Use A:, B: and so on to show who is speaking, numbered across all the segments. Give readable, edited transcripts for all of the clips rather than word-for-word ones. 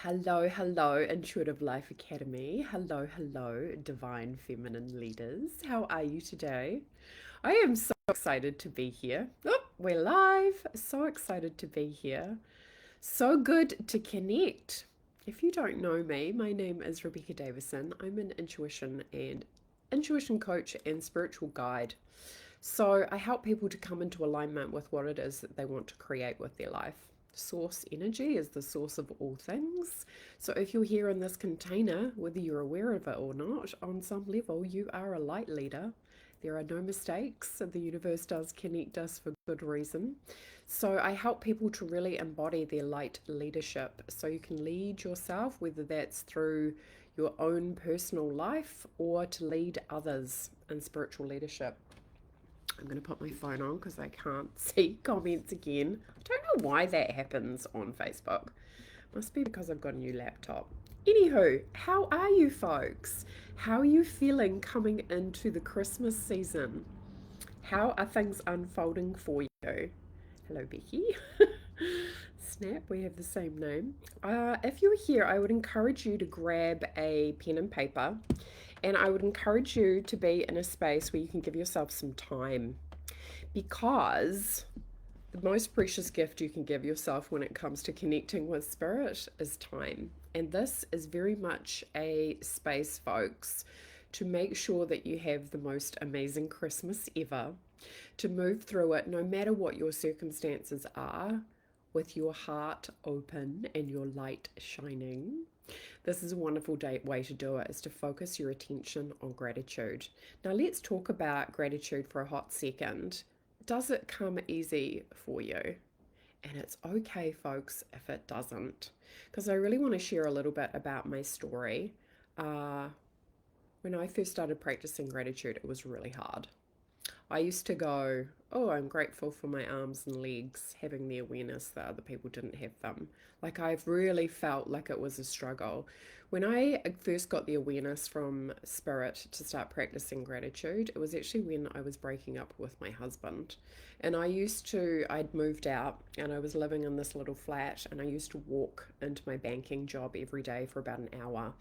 A: Hello, hello, Intuitive Life Academy. Hello, hello, Divine Feminine Leaders. How are you today? I am so excited to be here. Oh, we're live. So excited to be here. So good to connect. If you don't know me, my name is Rebecca Davison. I'm an intuition coach and spiritual guide. So I help people to come into alignment with what it is that they want to create with their life. Source energy is the source of all things. So if you're here in this container, whether you're aware of it or not, on some level, you are a light leader. There are no mistakes. The universe does connect us for good reason. So I help people to really embody their light leadership so you can lead yourself, whether that's through your own personal life or to lead others in spiritual leadership. I'm going to put my phone on because I can't see comments again. I don't know why that happens on Facebook. Must be because I've got a new laptop. Anywho, how are you folks? How are you feeling coming into the Christmas season? How are things unfolding for you? Hello, Becky. Snap, we have the same name. If you're here, I would encourage you to grab a pen and paper, and I would encourage you to be in a space where you can give yourself some time, because the most precious gift you can give yourself when it comes to connecting with spirit is time. And this is very much a space, folks, to make sure that you have the most amazing Christmas ever, to move through it no matter what your circumstances are, with your heart open and your light shining. This is a wonderful way to do it, is to focus your attention on gratitude. Now let's talk about gratitude for a hot second. Does it come easy for you? And it's okay, folks, if it doesn't. Because I really want to share a little bit about my story. Uh, when I first started practicing gratitude, it was really hard. I used to go, oh, I'm grateful for my arms and legs, having the awareness that other people didn't have them. Like, I've really felt like it was a struggle. When I first got the awareness from spirit to start practicing gratitude, it was actually when I was breaking up with my husband. And I'd moved out and I was living in this little flat, and I used to walk into my banking job every day for about an hour.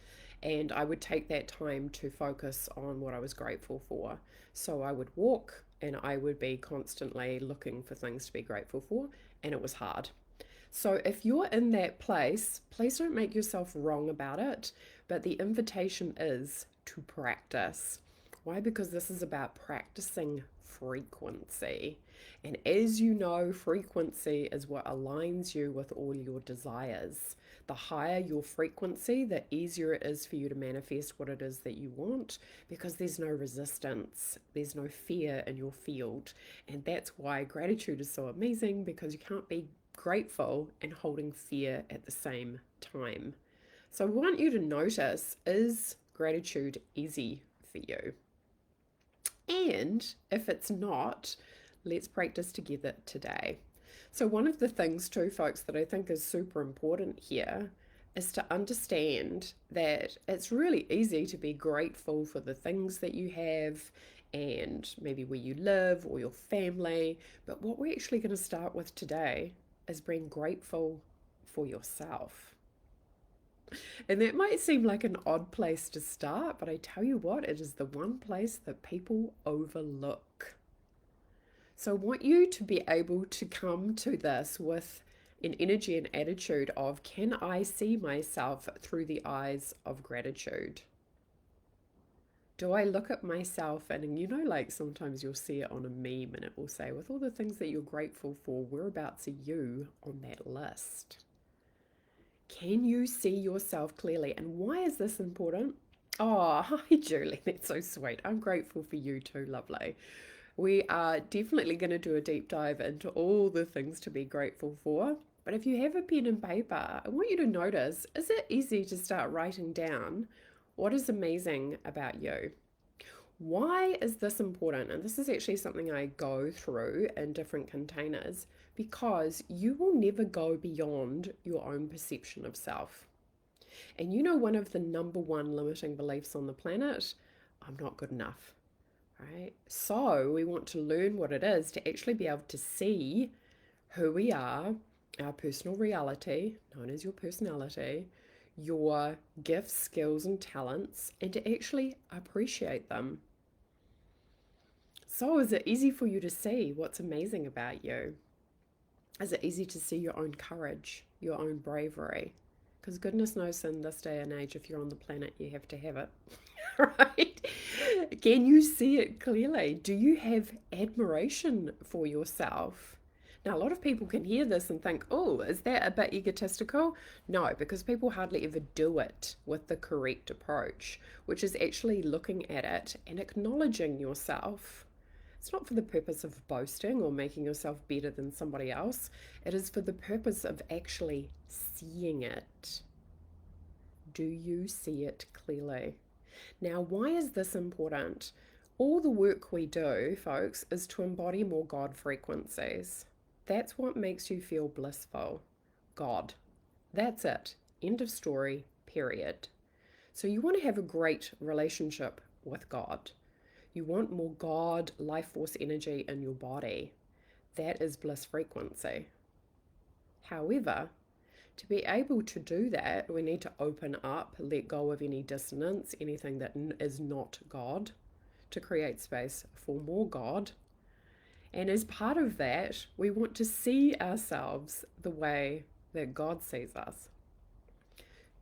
A: And I would take that time to focus on what I was grateful for. So I would walk and I would be constantly looking for things to be grateful for, and it was hard. So if you're in that place, please don't make yourself wrong about it, but the invitation is to practice. Why? Because this is about practicing frequency. And as you know, frequency is what aligns you with all your desires. The higher your frequency, the easier it is for you to manifest what it is that you want, because there's no resistance, there's no fear in your field. And that's why gratitude is so amazing, because you can't be grateful and holding fear at the same time. So I want you to notice, is gratitude easy for you? And if it's not, let's practice together today. So, one of the things, too, folks, that I think is super important here is to understand that it's really easy to be grateful for the things that you have and maybe where you live or your family. But what we're actually going to start with today is being grateful for yourself. And that might seem like an odd place to start, but I tell you what, it is the one place that people overlook. So I want you to be able to come to this with an energy and attitude of, can I see myself through the eyes of gratitude? Do I look at myself and, like sometimes you'll see it on a meme and it will say, with all the things that you're grateful for, whereabouts are you on that list? Can you see yourself clearly? And why is this important? Oh, hi, Julie. That's so sweet. I'm grateful for you too, lovely. We are definitely going to do a deep dive into all the things to be grateful for. But if you have a pen and paper, I want you to notice, is it easy to start writing down what is amazing about you? Why is this important? And this is actually something I go through in different containers, because you will never go beyond your own perception of self. And one of the number one limiting beliefs on the planet, I'm not good enough, right? So we want to learn what it is to actually be able to see who we are our personal reality, known as your personality, your gifts, skills, and talents, and to actually appreciate them. So, is it easy for you to see what's amazing about you? Is it easy to see your own courage, your own bravery? Because goodness knows, in this day and age, if you're on the planet, you have to have it, right? Can you see it clearly? Do you have admiration for yourself? Now, a lot of people can hear this and think, oh, is that a bit egotistical? No, because people hardly ever do it with the correct approach, which is actually looking at it and acknowledging yourself. It's not for the purpose of boasting or making yourself better than somebody else. It is for the purpose of actually seeing it. Do you see it clearly? Now, why is this important? All the work we do, folks, is to embody more God frequencies. That's what makes you feel blissful. God. That's it. End of story, period. So you want to have a great relationship with God. You want more God, life force energy in your body. That is bliss frequency. However, to be able to do that, we need to open up, let go of any dissonance, anything that is not God, to create space for more God. And as part of that, we want to see ourselves the way that God sees us.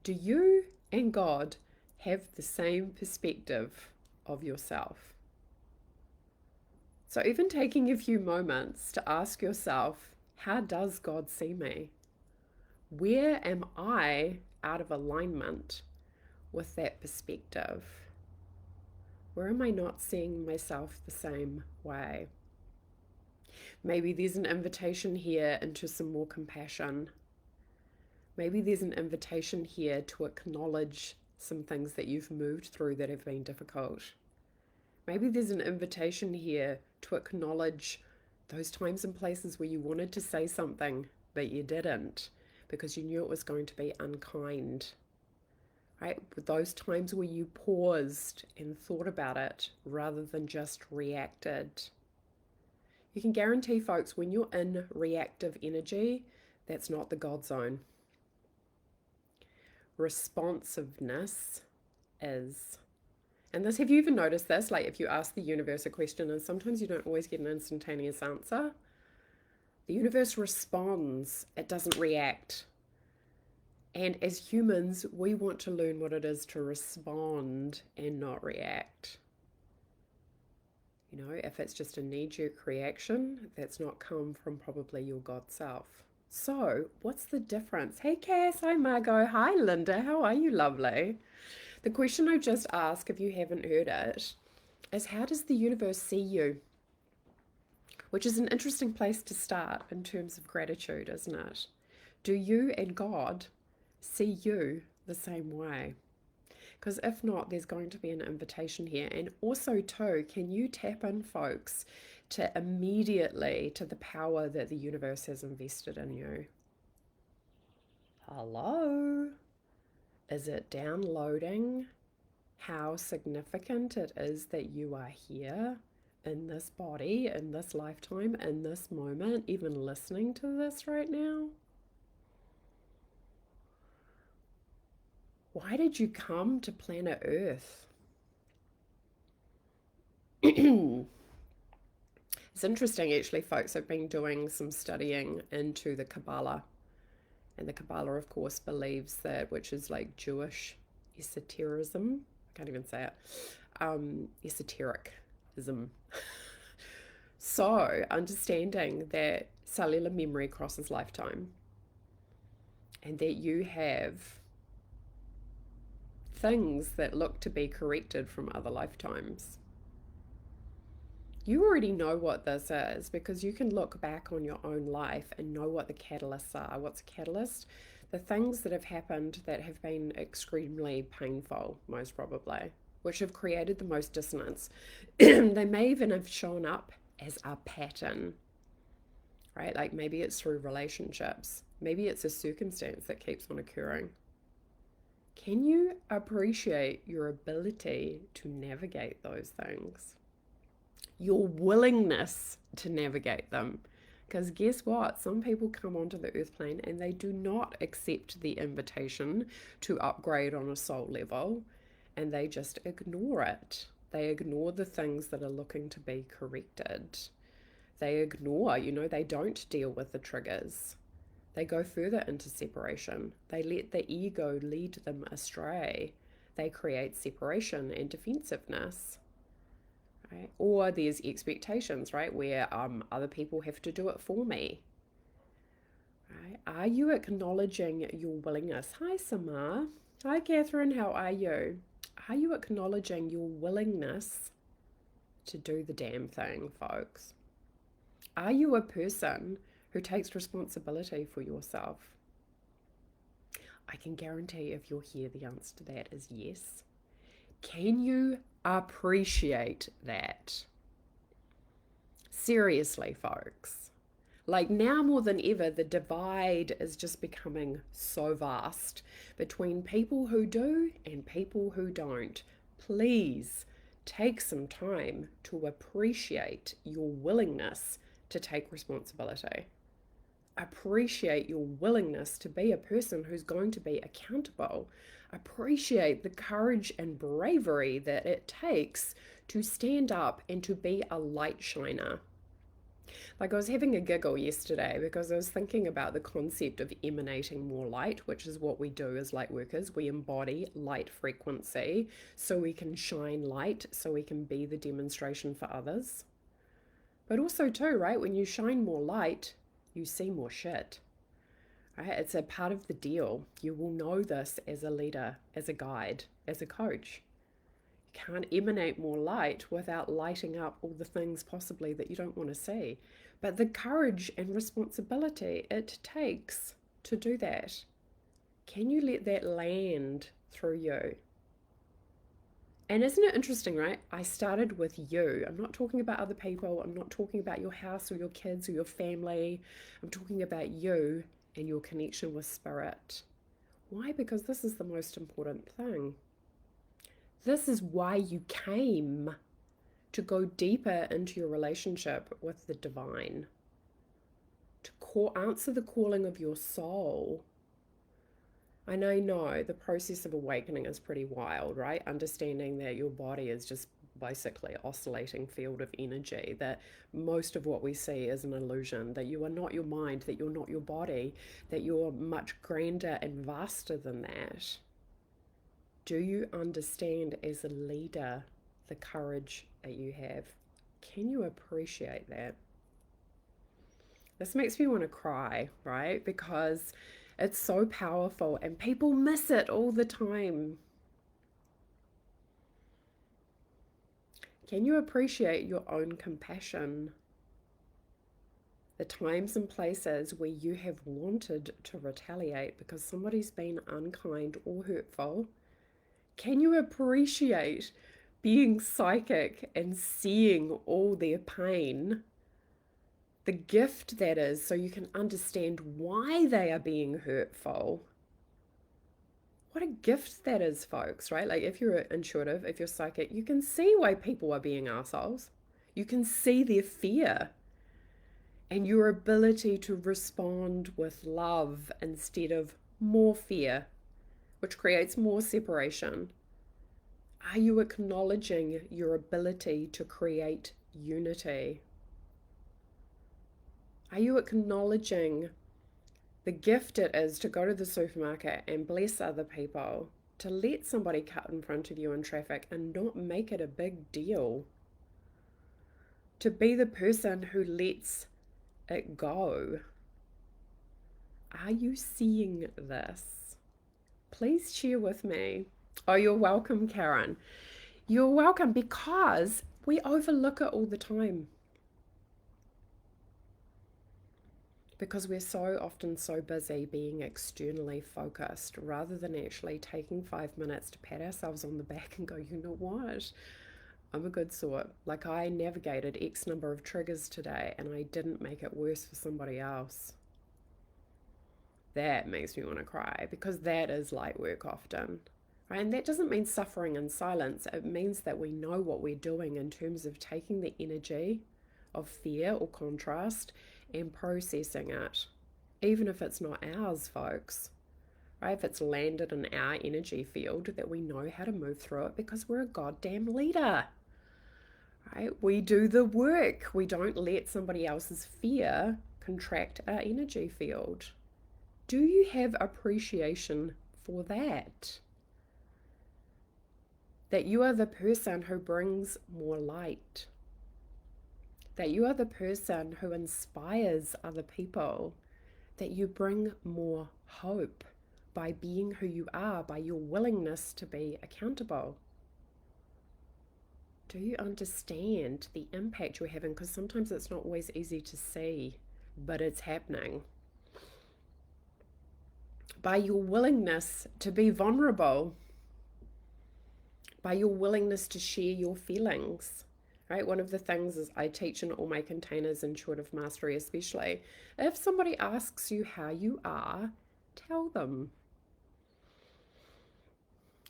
A: Do you and God have the same perspective of yourself? So even taking a few moments to ask yourself, how does God see me? Where am I out of alignment with that perspective? Where am I not seeing myself the same way? Maybe there's an invitation here into some more compassion. Maybe there's an invitation here to acknowledge some things that you've moved through that have been difficult. Maybe there's an invitation here to acknowledge those times and places where you wanted to say something, but you didn't because you knew it was going to be unkind. Right? Those times where you paused and thought about it rather than just reacted. You can guarantee, folks, when you're in reactive energy, that's not the God zone. Responsiveness is. And this, have you even noticed this? Like if you ask the universe a question and sometimes you don't always get an instantaneous answer, the universe responds, it doesn't react. And as humans, we want to learn what it is to respond and not react. You know, if it's just a knee-jerk reaction, that's not come from probably your God self. So, what's the difference? Hey Cass, hi Margot, hi Linda, how are you, lovely? The question I just asked, if you haven't heard it, is how does the universe see you? Which is an interesting place to start in terms of gratitude, isn't it? Do you and God see you the same way? Because if not, there's going to be an invitation here. And also too, can you tap in, folks, to immediately to the power that the universe has invested in you? Hello? Is it downloading how significant it is that you are here in this body, in this lifetime, in this moment, even listening to this right now? Why did you come to planet Earth? It's interesting, actually, folks. I've been doing some studying into the Kabbalah. And the Kabbalah, of course, believes that, which is like Jewish esotericism. I can't even say it. Esotericism. So, understanding that cellular memory crosses lifetime and that you have things that look to be corrected from other lifetimes. You already know what this is because you can look back on your own life and know what the catalysts are. What's a catalyst? The things that have happened that have been extremely painful, most probably, which have created the most dissonance. They may even have shown up as a pattern, right? Like maybe it's through relationships. Maybe it's a circumstance that keeps on occurring. Can you appreciate your ability to navigate those things? Your willingness to navigate them. Because guess what? Some people come onto the earth plane and they do not accept the invitation to upgrade on a soul level, and they just ignore it. They ignore the things that are looking to be corrected. They ignore, they don't deal with the triggers. They go further into separation. They let the ego lead them astray. They create separation and defensiveness. Right? Or there's expectations, right, where other people have to do it for me. Right? Are you acknowledging your willingness? Hi, Samar. Hi, Catherine. How are you? Are you acknowledging your willingness to do the damn thing, folks? Are you a person who takes responsibility for yourself? I can guarantee if you're here, the answer to that is yes. Can you appreciate that? Seriously, folks. Like now more than ever, the divide is just becoming so vast between people who do and people who don't. Please take some time to appreciate your willingness to take responsibility. Appreciate your willingness to be a person who's going to be accountable. Appreciate the courage and bravery that it takes to stand up and to be a light shiner. Like I was having a giggle yesterday because I was thinking about the concept of emanating more light, which is what we do as light workers. We embody light frequency so we can shine light, so we can be the demonstration for others. But also too, right, when you shine more light, you see more shit. Right? It's a part of the deal. You will know this as a leader, as a guide, as a coach. You can't emanate more light without lighting up all the things possibly that you don't want to see. But the courage and responsibility it takes to do that, can you let that land through you? And isn't it interesting, right? I started with you. I'm not talking about other people. I'm not talking about your house or your kids or your family. I'm talking about you and your connection with spirit. Why? Because this is the most important thing. This is why you came, to go deeper into your relationship with the divine, to answer the calling of your soul. And I know the process of awakening is pretty wild, right? Understanding that your body is just basically oscillating field of energy, that most of what we see is an illusion, that you are not your mind, that you're not your body, that you're much grander and vaster than that. Do you understand as a leader the courage that you have? Can you appreciate that? This makes me want to cry, right? Because it's so powerful and people miss it all the time. Can you appreciate your own compassion? The times and places where you have wanted to retaliate because somebody's been unkind or hurtful. Can you appreciate being psychic and seeing all their pain? The gift that is, so you can understand why they are being hurtful. What a gift that is, folks, right? Like if you're intuitive, if you're psychic, you can see why people are being assholes. You can see their fear and your ability to respond with love instead of more fear, which creates more separation. Are you acknowledging your ability to create unity? Are you acknowledging the gift it is to go to the supermarket and bless other people, to let somebody cut in front of you in traffic and not make it a big deal, to be the person who lets it go? Are you seeing this? Please share with me. Oh, you're welcome, Karen. You're welcome, because we overlook it all the time. Because we're so often so busy being externally focused rather than actually taking 5 minutes to pat ourselves on the back and go, you know what? I'm a good sort. Like I navigated X number of triggers today and I didn't make it worse for somebody else. That makes me want to cry, because that is light work often. Right? And that doesn't mean suffering in silence. It means that we know what we're doing in terms of taking the energy of fear or contrast and processing it, even if it's not ours, folks. Right? If it's landed in our energy field, that we know how to move through it because we're a goddamn leader. Right? We do the work. We don't let somebody else's fear contract our energy field. Do you have appreciation for that? That you are the person who brings more light. That you are the person who inspires other people. That you bring more hope by being who you are, by your willingness to be accountable. Do you understand the impact you're having? Because sometimes it's not always easy to see, but it's happening. By your willingness to be vulnerable, by your willingness to share your feelings. Right? One of the things is I teach in all my containers, Intuitive Mastery especially, if somebody asks you how you are, tell them.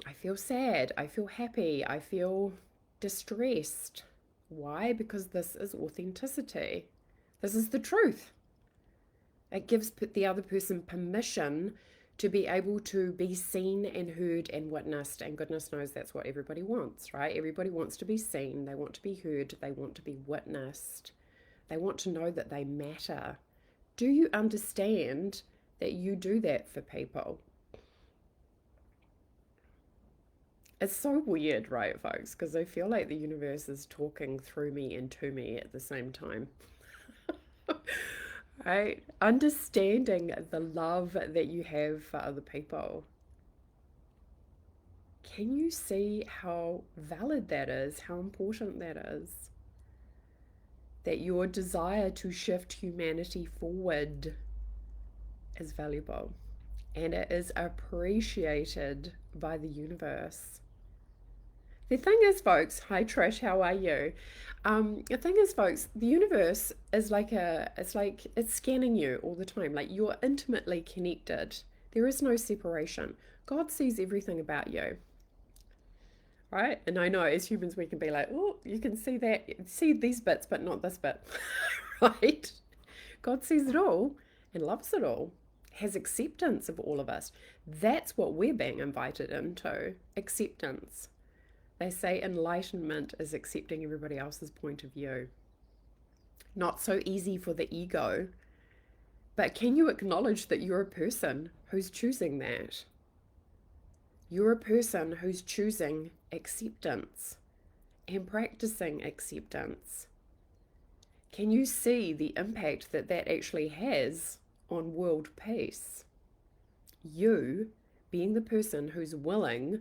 A: I feel sad, I feel happy, I feel distressed. Why? Because this is authenticity. This is the truth. It gives the other person permission to be able to be seen and heard and witnessed. And goodness knows that's what everybody wants, right? Everybody wants to be seen, they want to be heard, they want to be witnessed. They want to know that they matter. Do you understand that you do that for people? It's so weird, right, folks? Because I feel like the universe is talking through me and to me at the same time. Right? Understanding the love that you have for other people. Can you see how valid that is? How important that is? That your desire to shift humanity forward is valuable and it is appreciated by the universe. The thing is, folks, hi Trish, how are you? The thing is, folks, the universe is it's scanning you all the time. Like you're intimately connected. There is no separation. God sees everything about you. Right? And I know as humans we can be like, oh, you can see that, see these bits, but not this bit. Right? God sees it all and loves it all, has acceptance of all of us. That's what we're being invited into, acceptance. They say enlightenment is accepting everybody else's point of view. Not so easy for the ego, but can you acknowledge that you're a person who's choosing that? You're a person who's choosing acceptance and practicing acceptance. Can you see the impact that that actually has on world peace? You being the person who's willing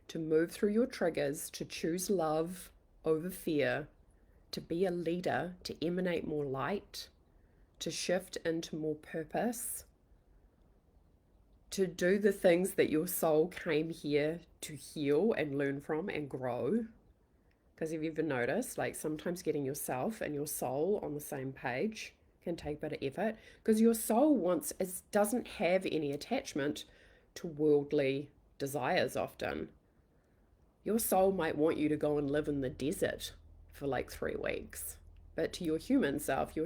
A: to move through your triggers, to choose love over fear, to be a leader, to emanate more light, to shift into more purpose, to do the things that your soul came here to heal and learn from and grow. Because if you've ever noticed, like sometimes getting yourself and your soul on the same page can take a bit of effort, because your soul doesn't have any attachment to worldly desires often. Your soul might want you to go and live in the desert for like 3 weeks. But to your human self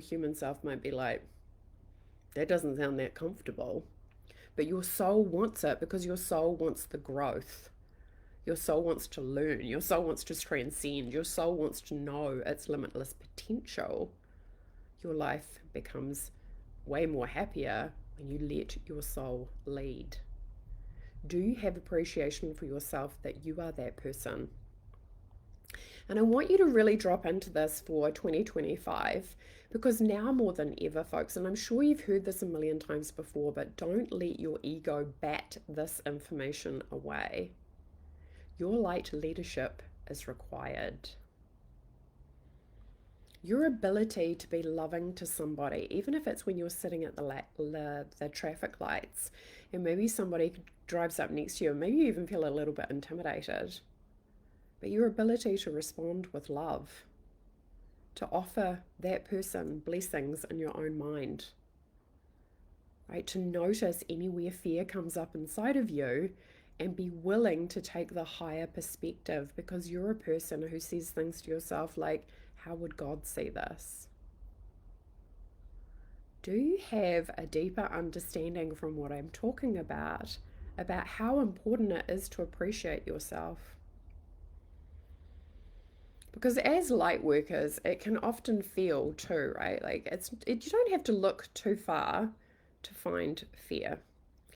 A: might be like, that doesn't sound that comfortable. But your soul wants it because your soul wants the growth. Your soul wants to learn. Your soul wants to transcend. Your soul wants to know its limitless potential. Your life becomes way more happier when you let your soul lead. Do you have appreciation for yourself that you are that person? And I want you to really drop into this for 2025 because now more than ever, folks, and I'm sure you've heard this a million times before, but don't let your ego bat this information away. Your light leadership is required. Your ability to be loving to somebody, even if it's when you're sitting at the traffic lights and maybe somebody drives up next to you and maybe you even feel a little bit intimidated, but your ability to respond with love, to offer that person blessings in your own mind, right? To notice anywhere fear comes up inside of you and be willing to take the higher perspective because you're a person who says things to yourself like, how would God see this? Do you have a deeper understanding from what I'm talking about how important it is to appreciate yourself? Because as light workers, it can often feel too, right? Like you don't have to look too far to find fear.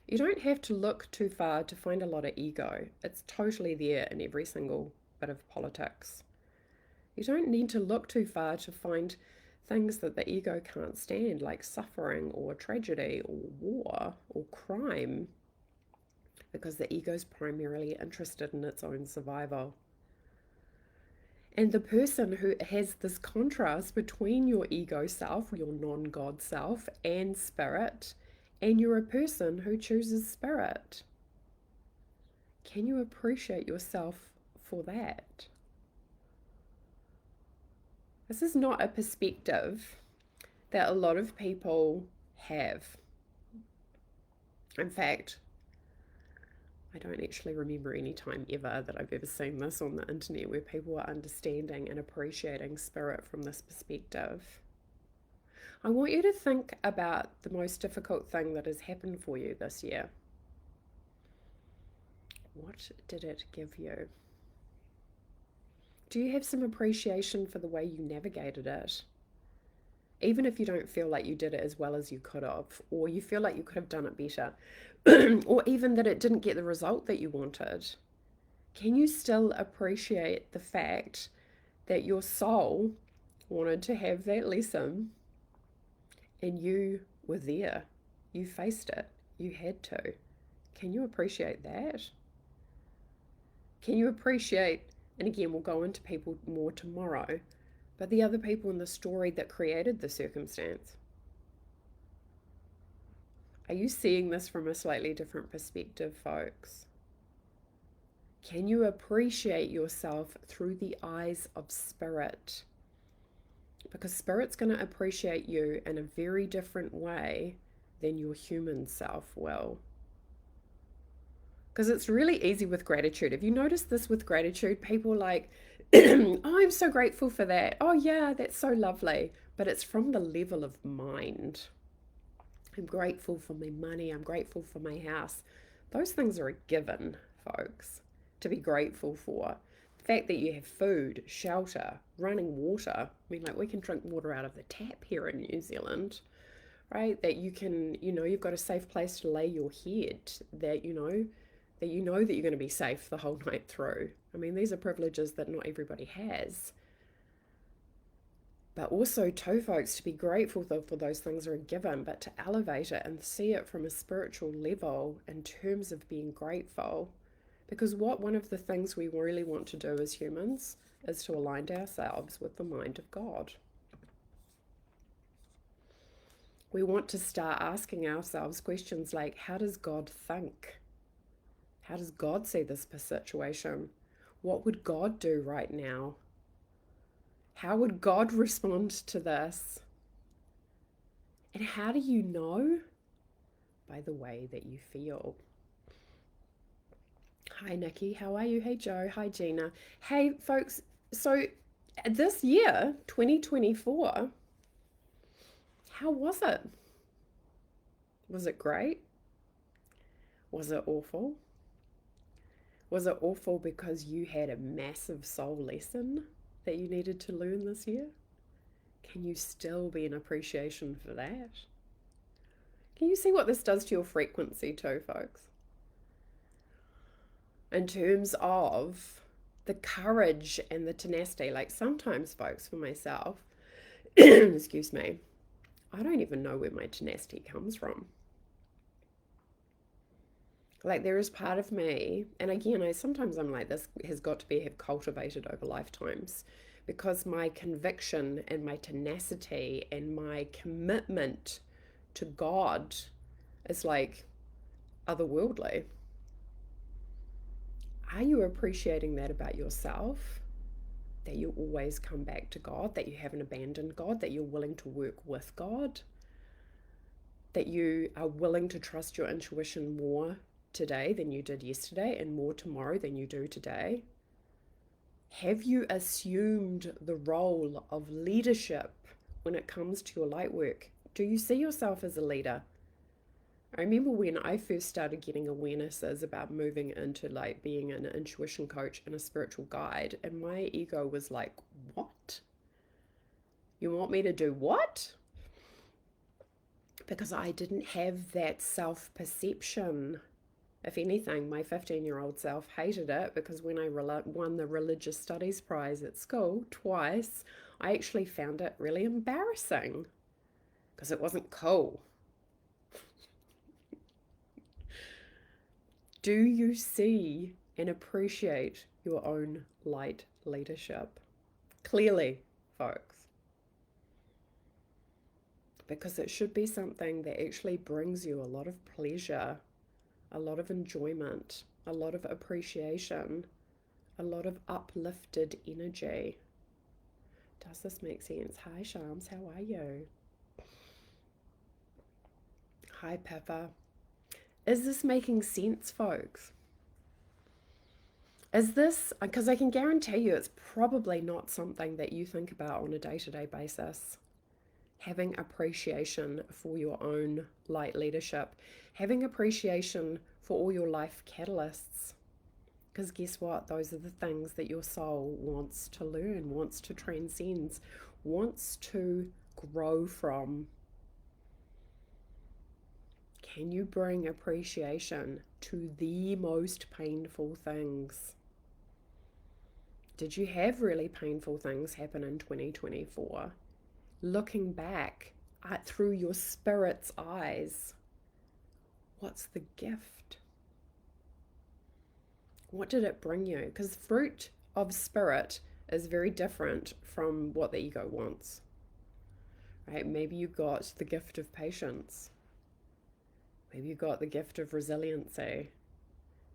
A: You don't have to look too far to find a lot of ego. It's totally there in every single bit of politics. You don't need to look too far to find things that the ego can't stand, like suffering or tragedy or war or crime, because the ego's primarily interested in its own survival. And the person who has this contrast between your ego self, your non God self, and spirit, and you're a person who chooses spirit. Can you appreciate yourself for that? This is not a perspective that a lot of people have. In fact, I don't actually remember any time ever that I've ever seen this on the internet where people are understanding and appreciating spirit from this perspective. I want you to think about the most difficult thing that has happened for you this year. What did it give you? Do you have some appreciation for the way you navigated it? Even if you don't feel like you did it as well as you could have, or you feel like you could have done it better, or even that it didn't get the result that you wanted, can you still appreciate the fact that your soul wanted to have that lesson and you were there? You faced it. You had to. Can you appreciate that? Can you appreciate, and again, we'll go into people more tomorrow, but the other people in the story that created the circumstance? Are you seeing this from a slightly different perspective, folks? Can you appreciate yourself through the eyes of spirit? Because spirit's going to appreciate you in a very different way than your human self will. Because it's really easy with gratitude. Have you noticed this with gratitude? People like, oh, I'm so grateful for that. Oh, yeah, that's so lovely. But it's from the level of mind. I'm grateful for my money. I'm grateful for my house. Those things are a given, folks, to be grateful for. The fact that you have food, shelter, running water. I mean, like, we can drink water out of the tap here in New Zealand, right? That you can, you've got a safe place to lay your head, that you know that you're going to be safe the whole night through. I mean, these are privileges that not everybody has. But also, too, folks, to be grateful for those things are a given, but to elevate it and see it from a spiritual level in terms of being grateful. Because one of the things we really want to do as humans is to align ourselves with the mind of God. We want to start asking ourselves questions like, how does God think? How does God see this situation? What would God do right now? How would God respond to this? And how do you know? By the way that you feel. Hi, Nikki. How are you? Hey, Joe. Hi, Gina. Hey, folks. So this year, 2024, how was it? Was it great? Was it awful? Was it awful because you had a massive soul lesson that you needed to learn this year? Can you still be in appreciation for that? Can you see what this does to your frequency too, folks? In terms of the courage and the tenacity, like sometimes, folks, for myself, excuse me, I don't even know where my tenacity comes from. Like there is part of me, and again, sometimes I'm like, this has got to be have cultivated over lifetimes, because my conviction and my tenacity and my commitment to God is like otherworldly. Are you appreciating that about yourself? That you always come back to God, that you haven't abandoned God, that you're willing to work with God, that you are willing to trust your intuition more today than you did yesterday and more tomorrow than you do today? Have you assumed the role of leadership when it comes to your light work Do you see yourself as a leader? I remember when I first started getting awarenesses about moving into like being an intuition coach and a spiritual guide, and my ego was like, what? You want me to do what? Because I didn't have that self perception. If anything, my 15-year-old self hated it because when I won the religious studies prize at school twice, I actually found it really embarrassing because it wasn't cool. Do you see and appreciate your own light leadership? Clearly, folks, because it should be something that actually brings you a lot of pleasure, a lot of enjoyment, a lot of appreciation, a lot of uplifted energy. Does this make sense? Hi, Shams, how are you? Hi, Pepper. Is this making sense, folks? Is this, because I can guarantee you it's probably not something that you think about on a day to day basis. Having appreciation for your own light leadership, having appreciation for all your life catalysts. Because guess what? Those are the things that your soul wants to learn, wants to transcend, wants to grow from. Can you bring appreciation to the most painful things? Did you have really painful things happen in 2024? Looking back through your spirit's eyes, what's the gift? What did it bring you? Because fruit of spirit is very different from what the ego wants, right? Maybe you got the gift of patience. Maybe you got the gift of resiliency.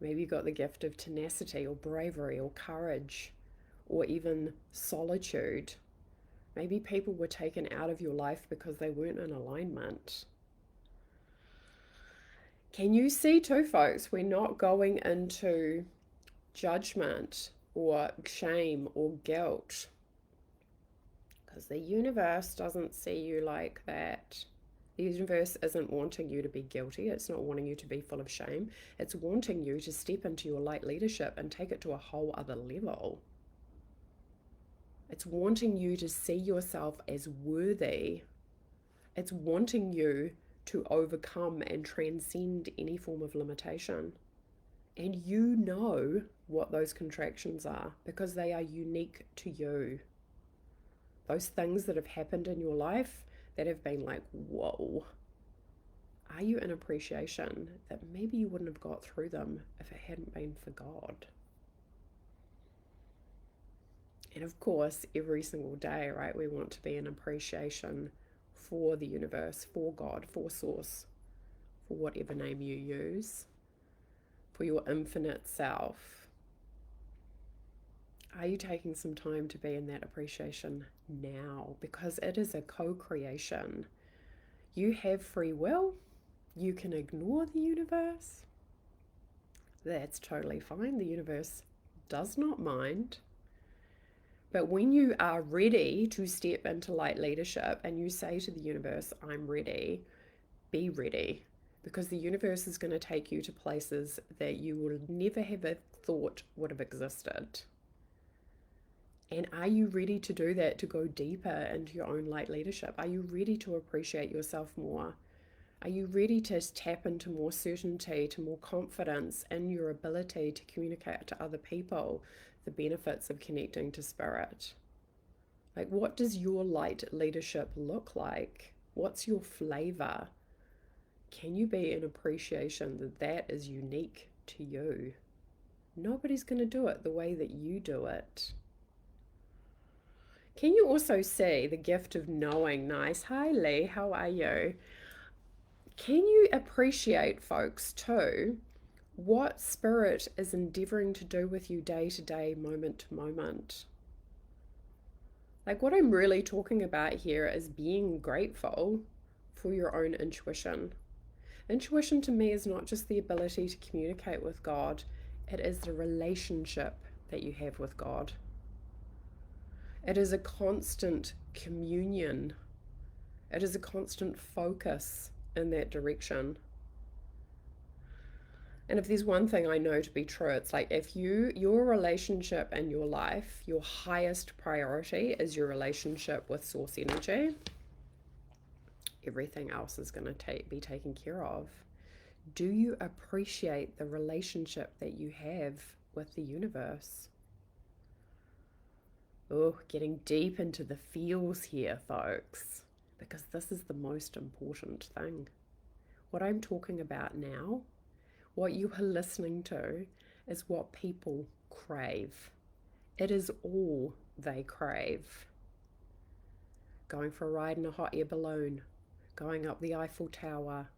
A: Maybe you got the gift of tenacity or bravery or courage or even solitude. Maybe people were taken out of your life because they weren't in alignment. Can you see too, folks? We're not going into judgment or shame or guilt because the universe doesn't see you like that. The universe isn't wanting you to be guilty. It's not wanting you to be full of shame. It's wanting you to step into your light leadership and take it to a whole other level. It's wanting you to see yourself as worthy. It's wanting you to overcome and transcend any form of limitation. And you know what those contractions are because they are unique to you. Those things that have happened in your life that have been like, whoa, are you in appreciation that maybe you wouldn't have got through them if it hadn't been for God? And of course, every single day, right, we want to be in appreciation for the universe, for God, for Source, for whatever name you use, for your infinite self. Are you taking some time to be in that appreciation now? Because it is a co-creation. You have free will. You can ignore the universe. That's totally fine. The universe does not mind. But when you are ready to step into light leadership and you say to the universe, I'm ready, be ready. Because the universe is going to take you to places that you would never have thought would have existed. And are you ready to do that, to go deeper into your own light leadership? Are you ready to appreciate yourself more? Are you ready to tap into more certainty, to more confidence in your ability to communicate to other people the benefits of connecting to spirit? Like, what does your light leadership look like? What's your flavor? Can you be in appreciation that that is unique to you? Nobody's going to do it the way that you do it. Can you also see the gift of knowing? Nice. Hi, Lee. How are you? Can you appreciate, folks, too, what spirit is endeavoring to do with you day to day, moment to moment? Like, what I'm really talking about here is being grateful for your own intuition. Intuition to me is not just the ability to communicate with God, it is the relationship that you have with God. It is a constant communion It is a constant focus in that direction. And if there's one thing I know to be true, it's like if your relationship in your life, your highest priority is your relationship with source energy, everything else is going to be taken care of. Do you appreciate the relationship that you have with the universe? Oh, getting deep into the feels here, folks, because this is the most important thing. What I'm talking about now, what you are listening to, is what people crave. It is all they crave. Going for a ride in a hot air balloon, going up the Eiffel Tower,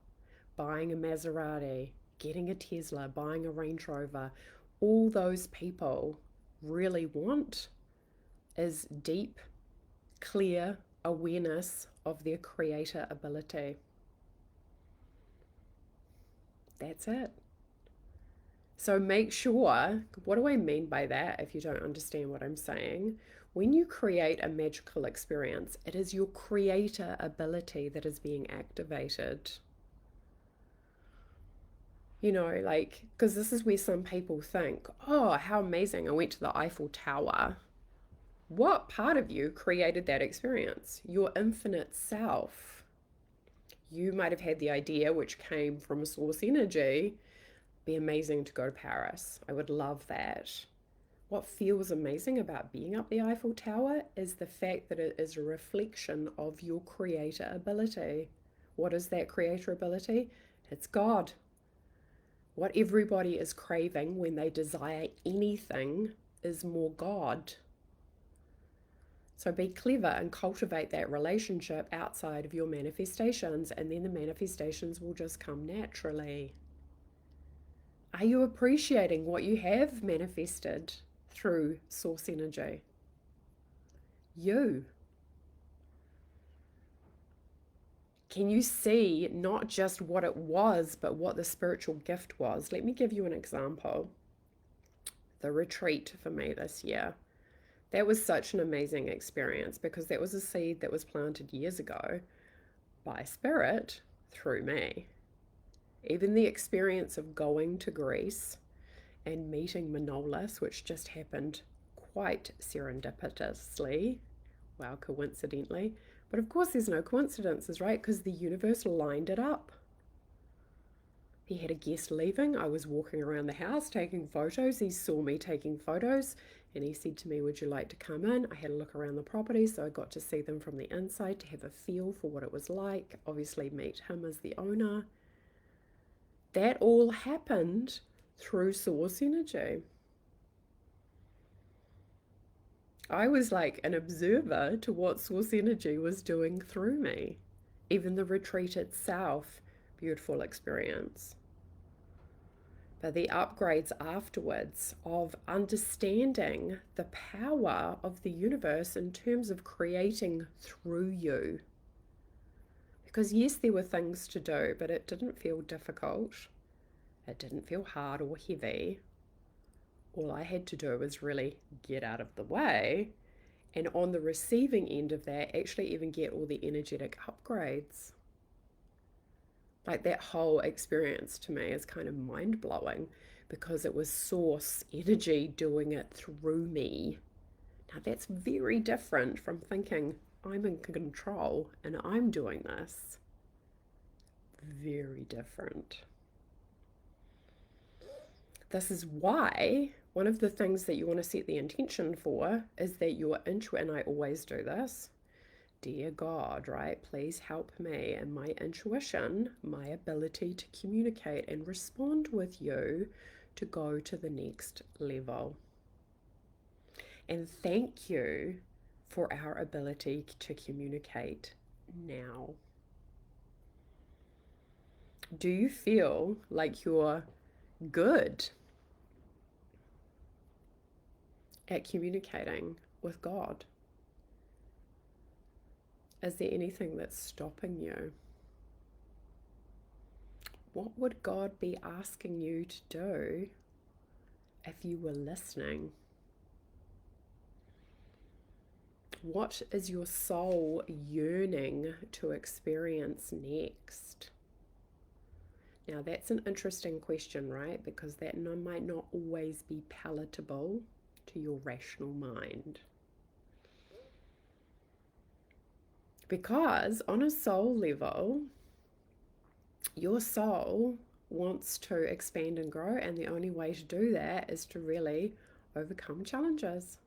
A: buying a Maserati, getting a Tesla, buying a Range Rover. All those people really want is deep, clear awareness of their creator ability. That's it. So make sure, what do I mean by that if you don't understand what I'm saying? When you create a magical experience, it is your creator ability that is being activated. You know, like, because this is where some people think, oh, how amazing, I went to the Eiffel Tower. What part of you created that experience? Your infinite self. You might have had the idea, which came from source energy. Be amazing to go to Paris. I would love that. What feels amazing about being up the Eiffel Tower is the fact that it is a reflection of your creator ability. What is that creator ability? It's God. What everybody is craving when they desire anything is more God. So be clever and cultivate that relationship outside of your manifestations, and then the manifestations will just come naturally. Are you appreciating what you have manifested through source energy? You. Can you see not just what it was, but what the spiritual gift was? Let me give you an example. The retreat for me this year. That was such an amazing experience because that was a seed that was planted years ago by Spirit through me. Even the experience of going to Greece and meeting Manolis, which just happened quite serendipitously, wow, coincidentally. But of course, there's no coincidences, right? Because the universe lined it up. He had a guest leaving. I was walking around the house taking photos. He saw me taking photos and he said to me, would you like to come in? I had a look around the property, so I got to see them from the inside to have a feel for what it was like. Obviously, meet him as the owner. That all happened through source energy. I was like an observer to what source energy was doing through me. Even the retreat itself, beautiful experience. But the upgrades afterwards of understanding the power of the universe in terms of creating through you. Because yes, there were things to do, but it didn't feel difficult. It didn't feel hard or heavy. All I had to do was really get out of the way, and on the receiving end of that, actually even get all the energetic upgrades. Like that whole experience to me is kind of mind blowing because it was source energy doing it through me. Now, that's very different from thinking I'm in control and I'm doing this. Very different. This is why one of the things that you want to set the intention for is that your intuition, and I always do this, dear God, right? Please help me and my intuition, my ability to communicate and respond with you to go to the next level. And thank you for our ability to communicate now. Do you feel like you're good at communicating with God? Is there anything that's stopping you? What would God be asking you to do if you were listening? What is your soul yearning to experience next? Now, that's an interesting question, right? Because that might not always be palatable to your rational mind. Because on a soul level, your soul wants to expand and grow, and the only way to do that is to really overcome challenges.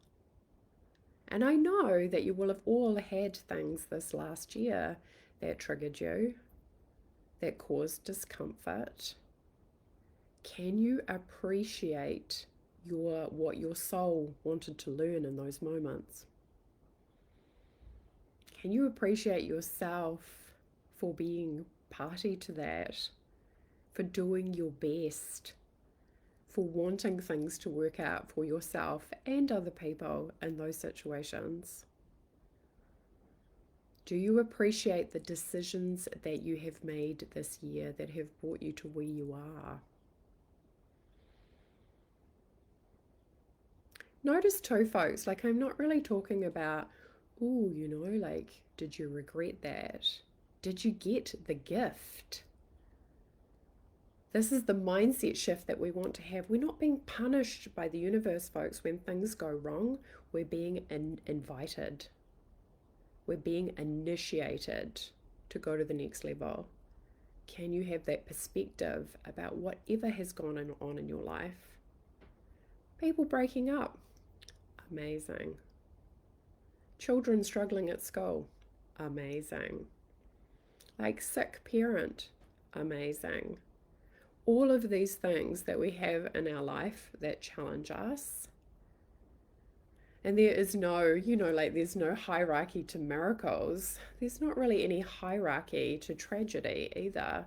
A: And I know that you will have all had things this last year that triggered you, that caused discomfort. Can you appreciate what your soul wanted to learn in those moments? Can you appreciate yourself for being party to that, for doing your best, for wanting things to work out for yourself and other people in those situations? Do you appreciate the decisions that you have made this year that have brought you to where you are? Notice too, folks, like I'm not really talking about, oh, like, did you regret that? Did you get the gift? This is the mindset shift that we want to have. We're not being punished by the universe, folks, when things go wrong. We're being invited. We're being initiated to go to the next level. Can you have that perspective about whatever has gone on in your life? People breaking up, amazing. Children struggling at school, amazing. Like sick parent, amazing. All of these things that we have in our life that challenge us. And there is no, like there's no hierarchy to miracles. There's not really any hierarchy to tragedy either.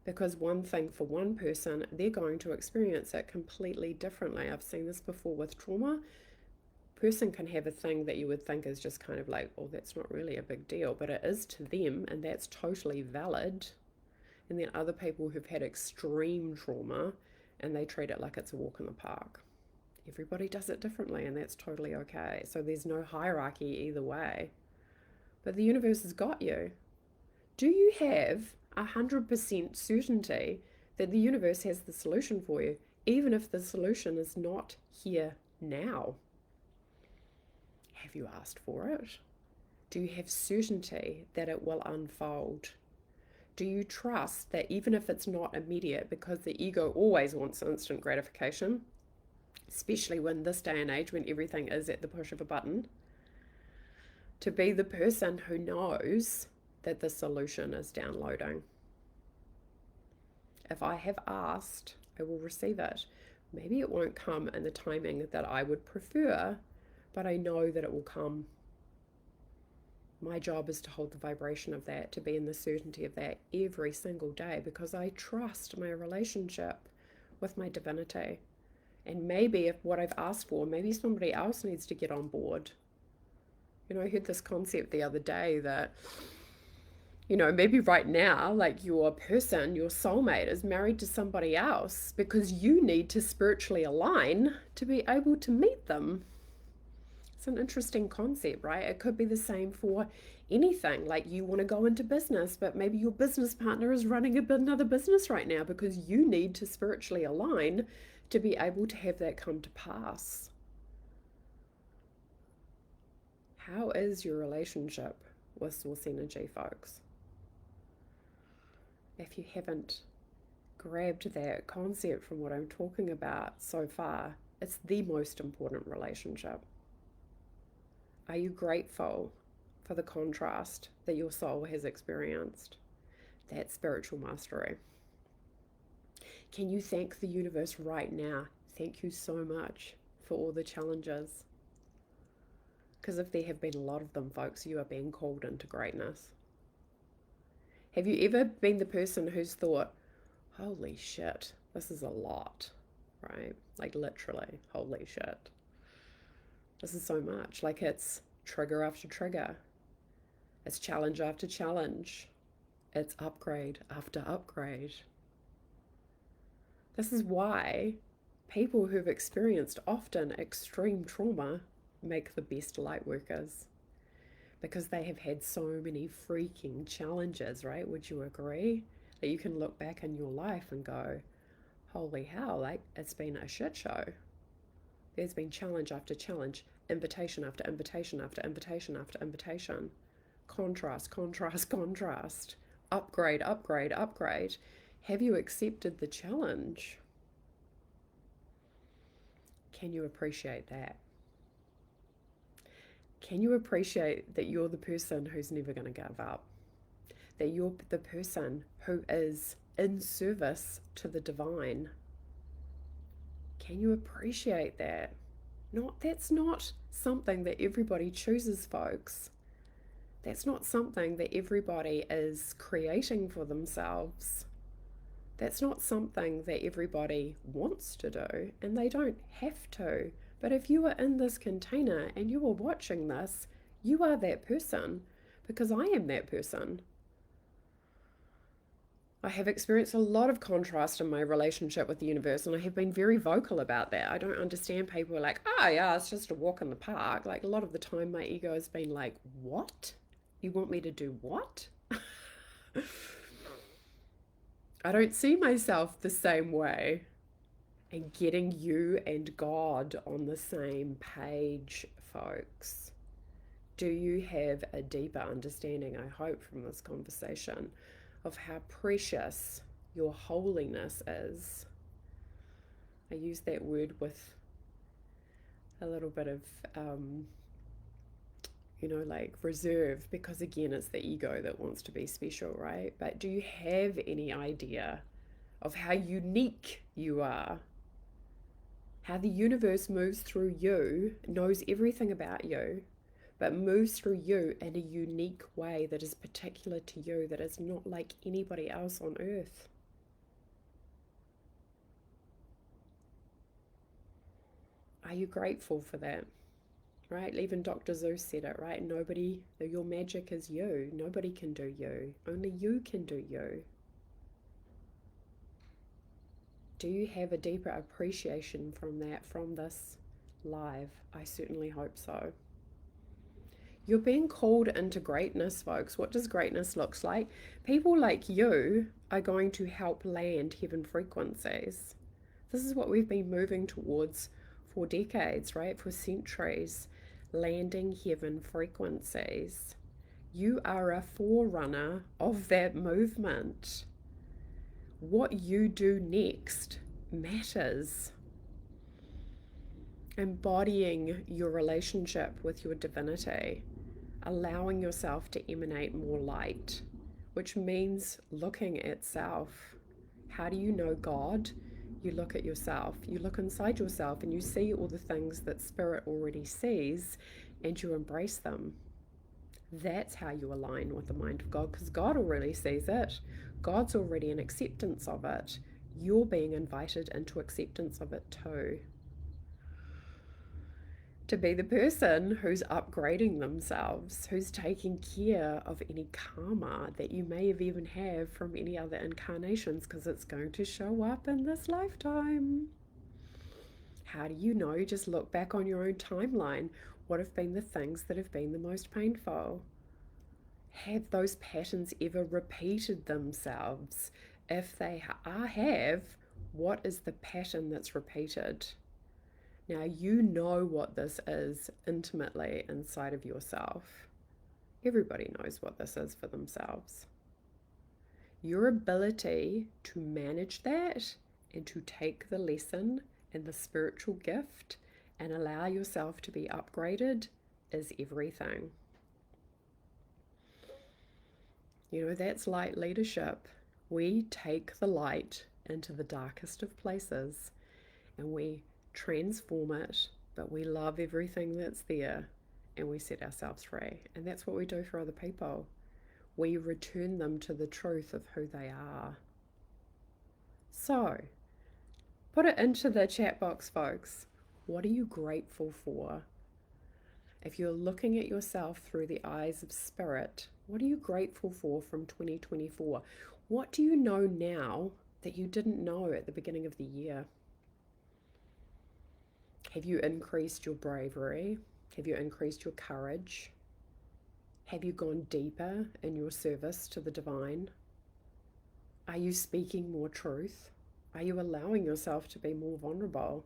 A: Because one thing for one person, they're going to experience it completely differently. I've seen this before with trauma. A person can have a thing that you would think is just kind of like, oh, that's not really a big deal, but it is to them, and that's totally valid. And then other people who've had extreme trauma and they treat it like it's a walk in the park. Everybody does it differently, and that's totally okay. So there's no hierarchy either way. But the universe has got you. Do you have 100% certainty that the universe has the solution for you, even if the solution is not here now? Have you asked for it? Do you have certainty that it will unfold? Do you trust that even if it's not immediate, because the ego always wants instant gratification, especially when this day and age when everything is at the push of a button, to be the person who knows that the solution is downloading? If I have asked, I will receive it. Maybe it won't come in the timing that I would prefer, but I know that it will come. My job is to hold the vibration of that, to be in the certainty of that every single day, because I trust my relationship with my divinity. And maybe if what I've asked for, maybe somebody else needs to get on board. I heard this concept the other day that, maybe right now, like your person, your soulmate is married to somebody else because you need to spiritually align to be able to meet them. It's an interesting concept, right? It could be the same for anything. Like you want to go into business, but maybe your business partner is running another business right now because you need to spiritually align to be able to have that come to pass. How is your relationship with Source Energy, folks? If you haven't grabbed that concept from what I'm talking about so far, it's the most important relationship. Are you grateful for the contrast that your soul has experienced? That's spiritual mastery. Can you thank the universe right now? Thank you so much for all the challenges. Because if there have been a lot of them, folks, you are being called into greatness. Have you ever been the person who's thought, holy shit, this is a lot, right? Like literally, holy shit. This is so much. Like it's trigger after trigger. It's challenge after challenge. It's upgrade after upgrade. This is why people who've experienced often extreme trauma make the best light workers. because they have had so many freaking challenges, right? Would you agree? That you can look back in your life and go, holy hell, like it's been a shit show. There's been challenge after challenge, invitation after invitation after invitation after invitation. Contrast, contrast, contrast. Upgrade, upgrade, upgrade. Have you accepted the challenge? Can you appreciate that? Can you appreciate that you're the person who's never going to give up? That you're the person who is in service to the divine? Can you appreciate that? That's not something that everybody chooses, folks. That's not something that everybody is creating for themselves. That's not something that everybody wants to do, and they don't have to. But if you are in this container and you are watching this, you are that person, because I am that person. I have experienced a lot of contrast in my relationship with the universe, and I have been very vocal about that. I don't understand people like, oh, yeah, it's just a walk in the park. Like, a lot of the time, my ego has been like, what? You want me to do what? I don't see myself the same way. And getting you and God on the same page, folks. Do you have a deeper understanding, I hope, from this conversation of how precious your holiness is? I use that word with a little bit of, like reserve, because again, it's the ego that wants to be special, right? But do you have any idea of how unique you are? How the universe moves through you, knows everything about you, but moves through you in a unique way that is particular to you, that is not like anybody else on earth. Are you grateful for that? Right? Even Dr. Zeus said it, right? Nobody, your magic is you. Nobody can do you. Only you can do you. Do you have a deeper appreciation from that, from this live? I certainly hope so. You're being called into greatness, folks. What does greatness look like? People like you are going to help land heaven frequencies. This is what we've been moving towards for decades, right? For centuries. Landing heaven frequencies. You are a forerunner of that movement. What you do next matters. Embodying your relationship with your divinity, allowing yourself to emanate more light, which means looking at self. How do you know God? You look at yourself. You look inside yourself and you see all the things that Spirit already sees, and you embrace them. That's how you align with the mind of God, because God already sees it. God's already in acceptance of it. You're being invited into acceptance of it too. To be the person who's upgrading themselves, who's taking care of any karma that you may have even have from any other incarnations, because it's going to show up in this lifetime. How do you know? Just look back on your own timeline. What have been the things that have been the most painful? Have those patterns ever repeated themselves? If they have, what is the pattern that's repeated? Now, you know what this is intimately inside of yourself. Everybody knows what this is for themselves. Your ability to manage that and to take the lesson and the spiritual gift and allow yourself to be upgraded is everything. That's light leadership. We take the light into the darkest of places and we transform it, but we love everything that's there and we set ourselves free. And that's what we do for other people. We return them to the truth of who they are. So, put it into the chat box, folks. What are you grateful for? If you're looking at yourself through the eyes of Spirit, what are you grateful for from 2024? What do you know now that you didn't know at the beginning of the year? Have you increased your bravery? Have you increased your courage? Have you gone deeper in your service to the divine? Are you speaking more truth? Are you allowing yourself to be more vulnerable?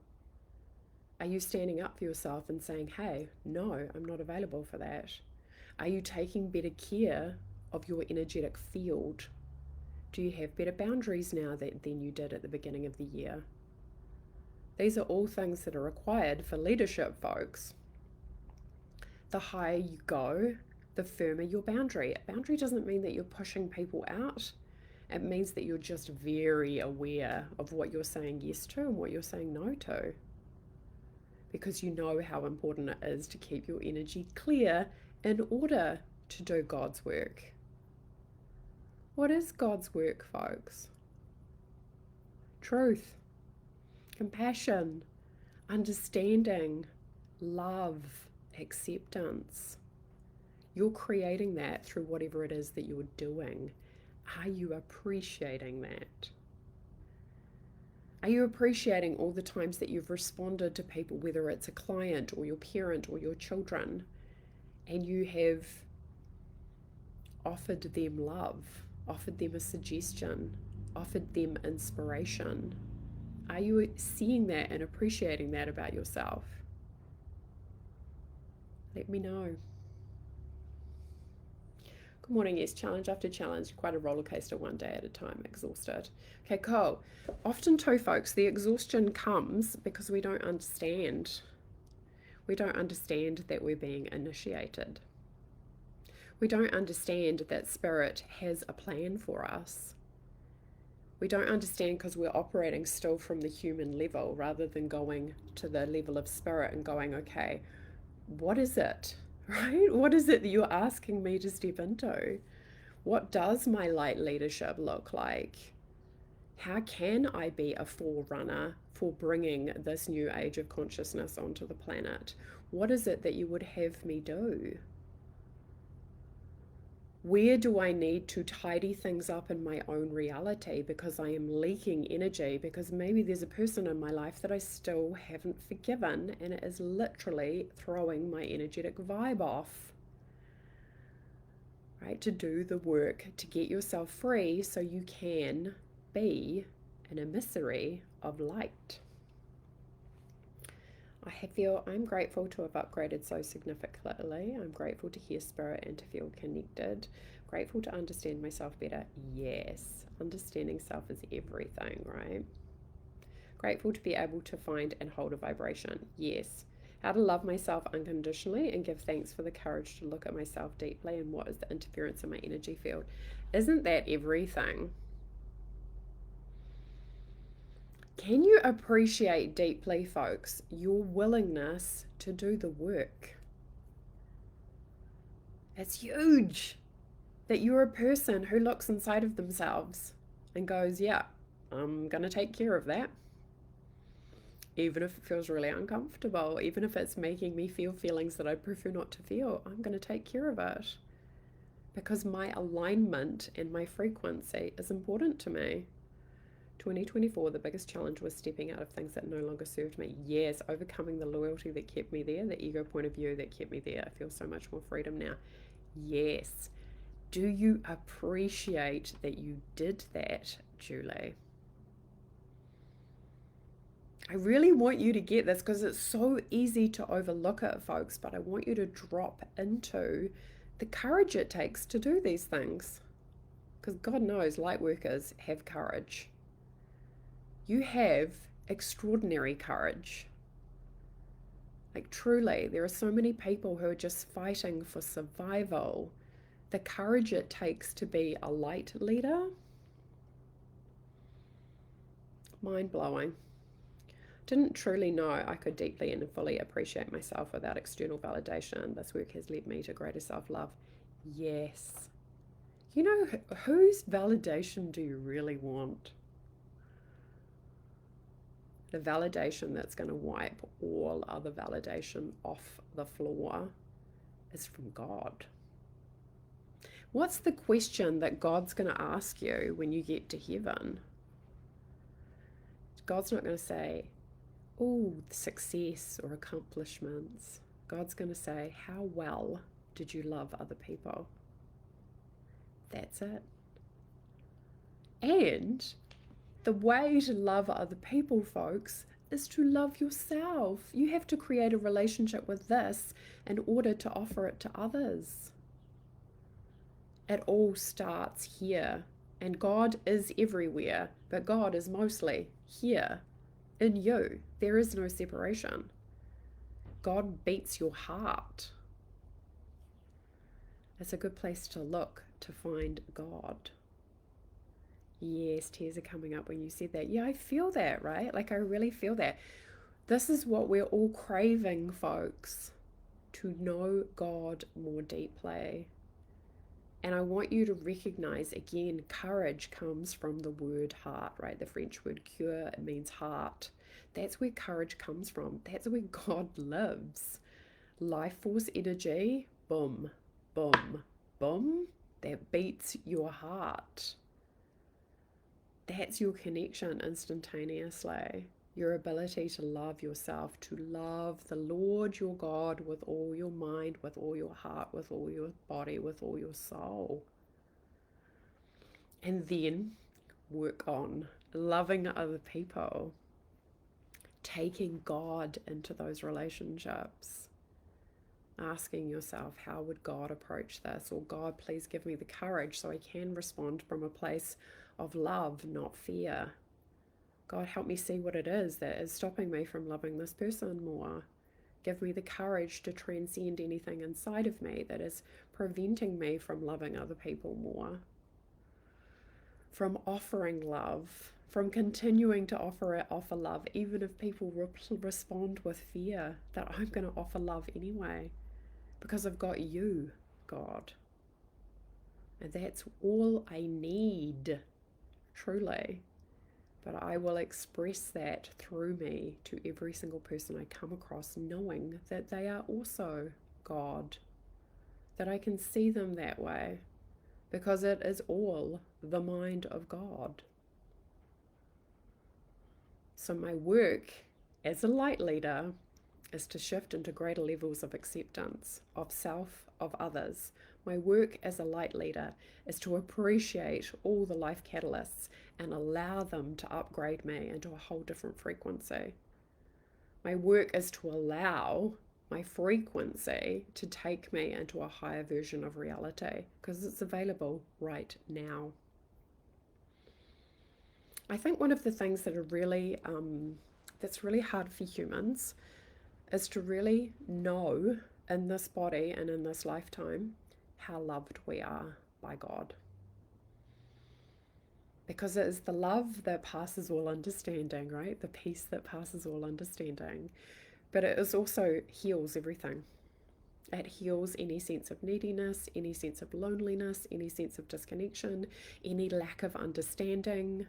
A: Are you standing up for yourself and saying, hey, no, I'm not available for that? Are you taking better care of your energetic field? Do you have better boundaries now than you did at the beginning of the year? These are all things that are required for leadership, folks. The higher you go, the firmer your boundary. A boundary doesn't mean that you're pushing people out. It means that you're just very aware of what you're saying yes to and what you're saying no to. Because you know how important it is to keep your energy clear in order to do God's work. What is God's work, folks? Truth, compassion, understanding, love, acceptance. You're creating that through whatever it is that you're doing. Are you appreciating that? Are you appreciating all the times that you've responded to people, whether it's a client or your parent or your children, and you have offered them love, offered them a suggestion, offered them inspiration? Are you seeing that and appreciating that about yourself? Let me know. Good morning, yes, challenge after challenge, quite a roller coaster, one day at a time, exhausted. Okay, cool. Often too, folks, the exhaustion comes because we don't understand. We don't understand that we're being initiated. We don't understand that Spirit has a plan for us. We don't understand because we're operating still from the human level rather than going to the level of Spirit and going, okay, what is it? Right? What is it that you're asking me to step into? What does my light leadership look like? How can I be a forerunner for bringing this new age of consciousness onto the planet? What is it that you would have me do? Where do I need to tidy things up in my own reality because I am leaking energy? Because maybe there's a person in my life that I still haven't forgiven, and it is literally throwing my energetic vibe off. Right? To do the work to get yourself free so you can be an emissary of light. I'm grateful to have upgraded so significantly. I'm grateful to hear Spirit and to feel connected. Grateful to understand myself better. Yes, understanding self is everything, right? Grateful to be able to find and hold a vibration. Yes. How to love myself unconditionally and give thanks for the courage to look at myself deeply and what is the interference in my energy field. Isn't that everything? Can you appreciate deeply, folks, your willingness to do the work? It's huge that you're a person who looks inside of themselves and goes, yeah, I'm going to take care of that. Even if it feels really uncomfortable, even if it's making me feel feelings that I prefer not to feel, I'm going to take care of it. Because my alignment and my frequency is important to me. 2024, the biggest challenge was stepping out of things that no longer served me. Yes, overcoming the loyalty that kept me there, the ego point of view that kept me there. I feel so much more freedom now. Yes. Do you appreciate that you did that, Julie? I really want you to get this because it's so easy to overlook it, folks, but I want you to drop into the courage it takes to do these things. Because God knows light workers have courage. You have extraordinary courage. Like truly, there are so many people who are just fighting for survival. The courage it takes to be a light leader, mind-blowing. Didn't truly know I could deeply and fully appreciate myself without external validation. This work has led me to greater self-love. Yes. You know, whose validation do you really want? The validation that's going to wipe all other validation off the floor is from God. What's the question that God's going to ask you when you get to heaven? God's not going to say, oh, success or accomplishments. God's going to say, how well did you love other people? That's it. And the way to love other people, folks, is to love yourself. You have to create a relationship with this in order to offer it to others. It all starts here. And God is everywhere, but God is mostly here in you. There is no separation. God beats your heart. It's a good place to look to find God. Yes, tears are coming up when you said that. Yeah, I feel that, right? Like, I really feel that. This is what we're all craving, folks, to know God more deeply. And I want you to recognize, again, courage comes from the word heart, right? The French word cœur, it means heart. That's where courage comes from. That's where God lives. Life force energy, boom, boom, boom, that beats your heart. That's your connection instantaneously. Your ability to love yourself, to love the Lord your God with all your mind, with all your heart, with all your body, with all your soul. And then work on loving other people, taking God into those relationships, asking yourself, how would God approach this? Or God, please give me the courage so I can respond from a place of love, not fear. God, help me see what it is that is stopping me from loving this person more. Give me the courage to transcend anything inside of me that is preventing me from loving other people more, from offering love, from continuing to offer love, even if people respond with fear, that I'm going to offer love anyway, because I've got you, God. And that's all I need, truly. But I will express that through me to every single person I come across, knowing that they are also God, that I can see them that way, because it is all the mind of God. So my work as a light leader is to shift into greater levels of acceptance of self, of others. My work as a light leader is to appreciate all the life catalysts and allow them to upgrade me into a whole different frequency. My work is to allow my frequency to take me into a higher version of reality, because it's available right now. I think one of the things that are really that's really hard for humans is to really know in this body and in this lifetime how loved we are by God. Because it is the love that passes all understanding, right? The peace that passes all understanding. But it is also heals everything. It heals any sense of neediness, any sense of loneliness, any sense of disconnection, any lack of understanding.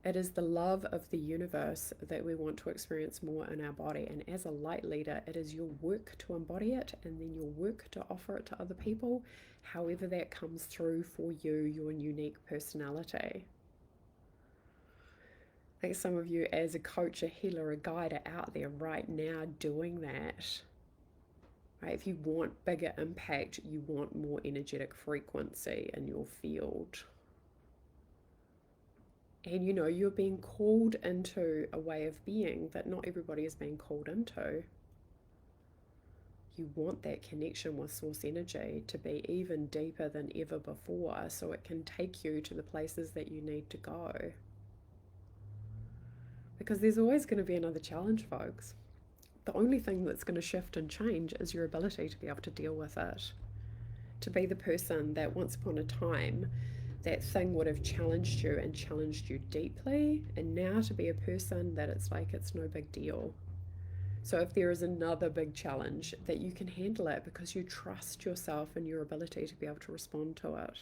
A: It is the love of the universe that we want to experience more in our body. And as a light leader, it is your work to embody it, and then your work to offer it to other people, however that comes through for you, your unique personality. I think some of you as a coach, a healer, a guide are out there right now doing that. Right? If you want bigger impact, you want more energetic frequency in your field. And you know, you're being called into a way of being that not everybody is being called into. You want that connection with source energy to be even deeper than ever before, so it can take you to the places that you need to go. Because there's always going to be another challenge, folks. The only thing that's going to shift and change is your ability to be able to deal with it. To be the person that once upon a time that thing would have challenged you and challenged you deeply, and now to be a person that it's like it's no big deal. So if there is another big challenge, that you can handle it because you trust yourself and your ability to be able to respond to it.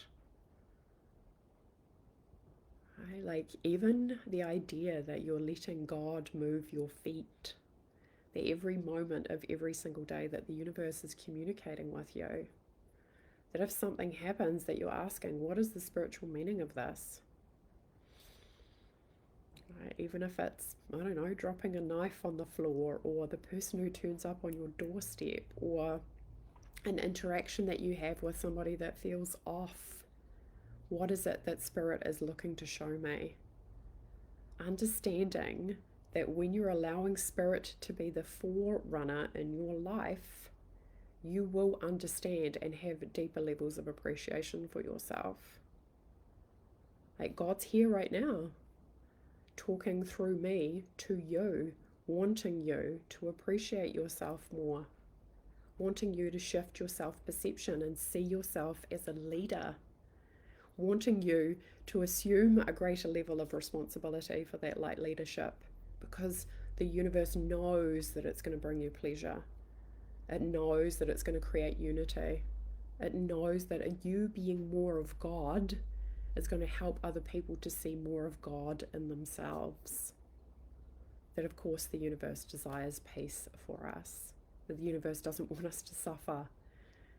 A: Right? Like even the idea that you're letting God move your feet, that every moment of every single day that the universe is communicating with you, that if something happens that you're asking, what is the spiritual meaning of this? Right? Even if it's, I don't know, dropping a knife on the floor, or the person who turns up on your doorstep, or an interaction that you have with somebody that feels off. What is it that Spirit is looking to show me? Understanding that when you're allowing Spirit to be the forerunner in your life, you will understand and have deeper levels of appreciation for yourself. Like God's here right now, talking through me to you, wanting you to appreciate yourself more, wanting you to shift your self-perception and see yourself as a leader, wanting you to assume a greater level of responsibility for that light leadership, because the universe knows that it's going to bring you pleasure. It knows that it's going to create unity. It knows that you being more of God is going to help other people to see more of God in themselves. That, of course, the universe desires peace for us. The universe doesn't want us to suffer.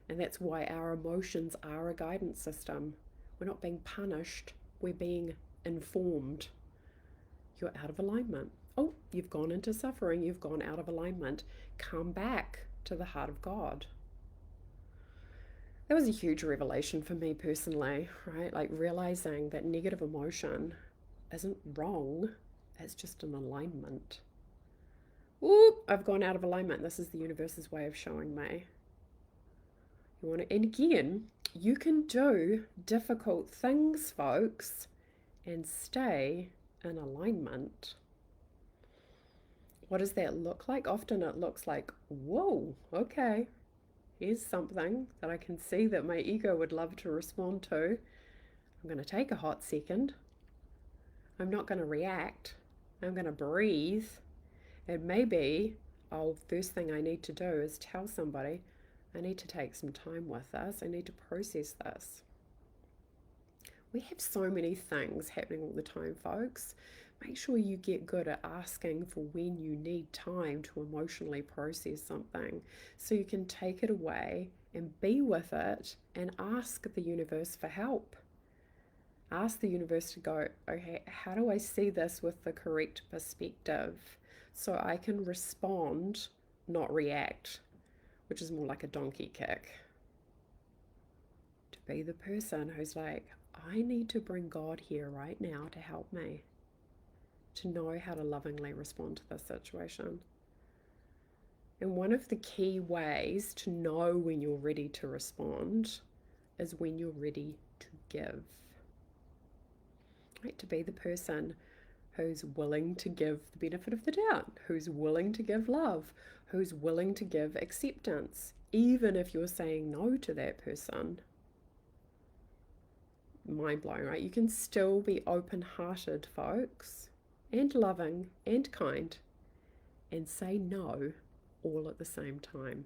A: And that's why our emotions are a guidance system. We're not being punished, we're being informed. You're out of alignment. Oh, you've gone into suffering, you've gone out of alignment. Come back to the heart of God. That was a huge revelation for me personally, right? Like realizing that negative emotion isn't wrong, it's just an alignment. Ooh, I've gone out of alignment. This is the universe's way of showing me. You want to, and again, you can do difficult things, folks, and stay in alignment. What does that look like? Often it looks like, whoa, okay, here's something that I can see that my ego would love to respond to. I'm going to take a hot second. I'm not going to react. I'm going to breathe. And maybe, first thing I need to do is tell somebody, I need to take some time with this. I need to process this. We have so many things happening all the time, folks. Make sure you get good at asking for when you need time to emotionally process something so you can take it away and be with it and ask the universe for help. Ask the universe to go, okay, how do I see this with the correct perspective so I can respond, not react, which is more like a donkey kick. To be the person who's like, I need to bring God here right now to help me, to know how to lovingly respond to this situation. And one of the key ways to know when you're ready to respond is when you're ready to give. Right? To be the person who's willing to give the benefit of the doubt, who's willing to give love, who's willing to give acceptance, even if you're saying no to that person. Mind blowing, right? You can still be open-hearted, folks, and loving and kind, and say no all at the same time.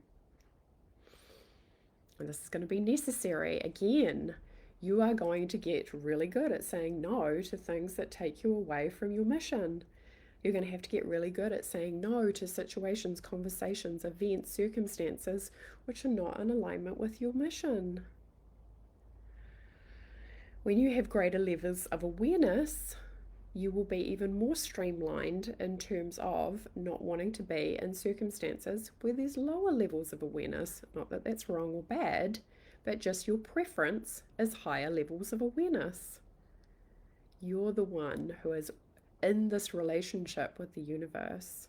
A: And this is going to be necessary. Again, you are going to get really good at saying no to things that take you away from your mission. You're going to have to get really good at saying no to situations, conversations, events, circumstances which are not in alignment with your mission. When you have greater levels of awareness, you will be even more streamlined in terms of not wanting to be in circumstances where there's lower levels of awareness. Not that that's wrong or bad, but just your preference is higher levels of awareness. You're the one who is in this relationship with the universe.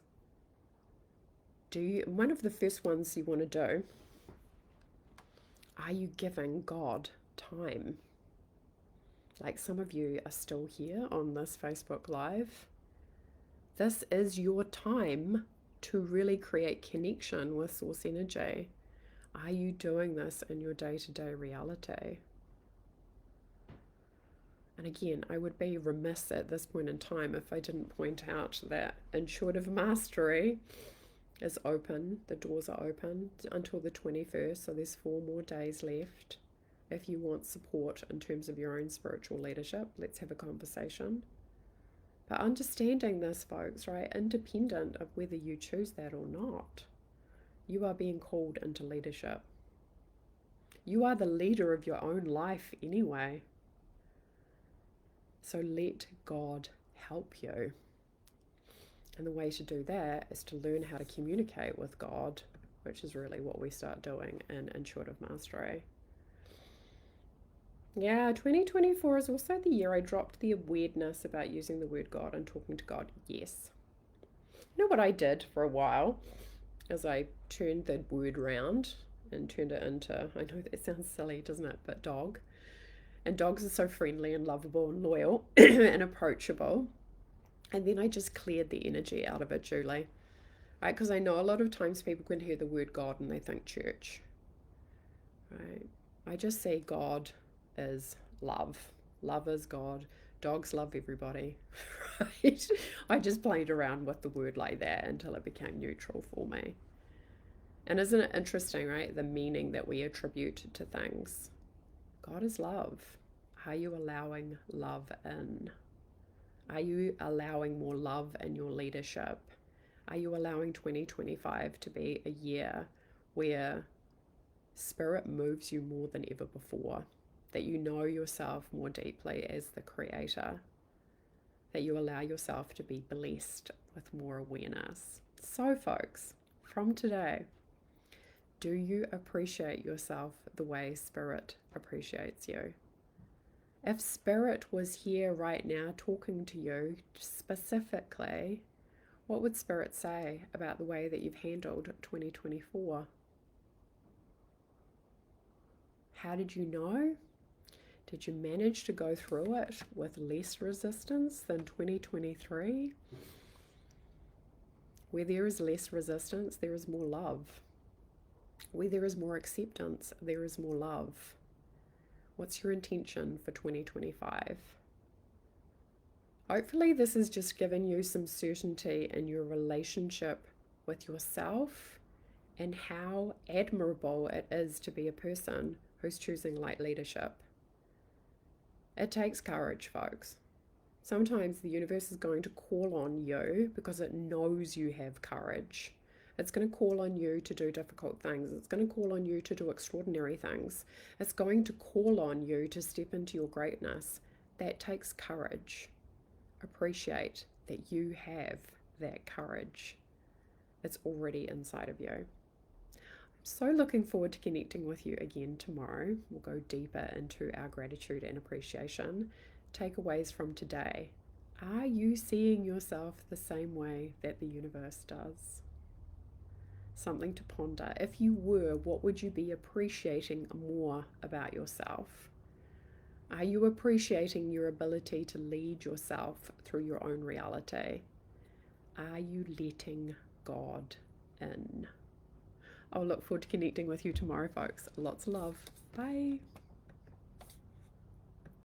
A: One of the first ones you want to do, are you giving God time? Like some of you are still here on this Facebook Live. This is your time to really create connection with Source Energy. Are you doing this in your day-to-day reality? And again, I would be remiss at this point in time if I didn't point out that Intuitive Mastery is open. The doors are open until the 21st, so there's 4 more days left. If you want support in terms of your own spiritual leadership, let's have a conversation. But understanding this, folks, right, independent of whether you choose that or not, you are being called into leadership. You are the leader of your own life anyway. So let God help you. And the way to do that is to learn how to communicate with God which is really what we start doing in Intuitive Mastery. Yeah, 2024 is also the year I dropped the awareness about using the word God and talking to God. Yes. You know what I did for a while is I turned the word round and turned it into, I know that sounds silly, doesn't it? But dog. And dogs are so friendly and lovable and loyal and approachable. And then I just cleared the energy out of it, Julie. Right? Because I know a lot of times people can hear the word God and they think church. Right? I just say God is love. Love is God. Dogs love everybody. Right? I just played around with the word like that until it became neutral for me. And isn't it interesting, right? The meaning that we attribute to things. God is love. Are you allowing love in? Are you allowing more love in your leadership? Are you allowing 2025 to be a year where spirit moves you more than ever before? That you know yourself more deeply as the creator? That you allow yourself to be blessed with more awareness? So, folks, from today, do you appreciate yourself the way spirit appreciates you? If spirit was here right now talking to you specifically, what would spirit say about the way that you've handled 2024? How did you know? Did you manage to go through it with less resistance than 2023? Where there is less resistance, there is more love. Where there is more acceptance, there is more love. What's your intention for 2025? Hopefully this has just given you some certainty in your relationship with yourself and how admirable it is to be a person who's choosing light leadership. It takes courage, folks. Sometimes the universe is going to call on you because it knows you have courage. It's going to call on you to do difficult things. It's going to call on you to do extraordinary things. It's going to call on you to step into your greatness. That takes courage. Appreciate that you have that courage. It's already inside of you. I'm so looking forward to connecting with you again tomorrow. We'll go deeper into our gratitude and appreciation. Takeaways from today. Are you seeing yourself the same way that the universe does? Something to ponder. If you were, what would you be appreciating more about yourself? Are you appreciating your ability to lead yourself through your own reality? Are you letting God in? I'll look forward to connecting with you tomorrow, folks. Lots of love. Bye.